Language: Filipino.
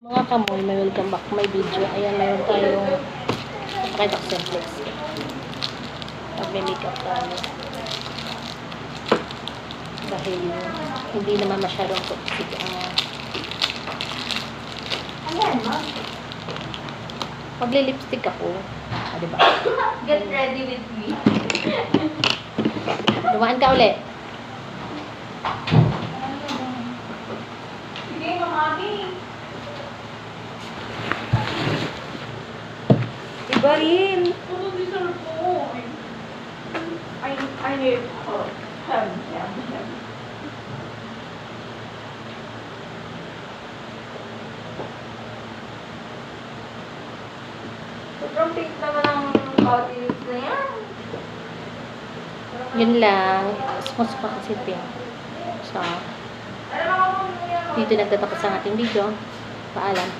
Mga kamoy, may welcome back to my video. Ayan, mayroon tayong pakita ko simplex. Pag may makeup tayo. Dahil hindi naman masyadong toxic Ayan, ma'am. Magli-lipstick ako. Diba? Get ready with me. Dumaan ka ulit. Sige, mamami. Iba rin. Ano deserve ko? Ay, hem. Sobrang pink naman ang body lips na yan. Yun lang. Smooth pa kasi pink. So, dito nagtatapos ang ating video. Paalam.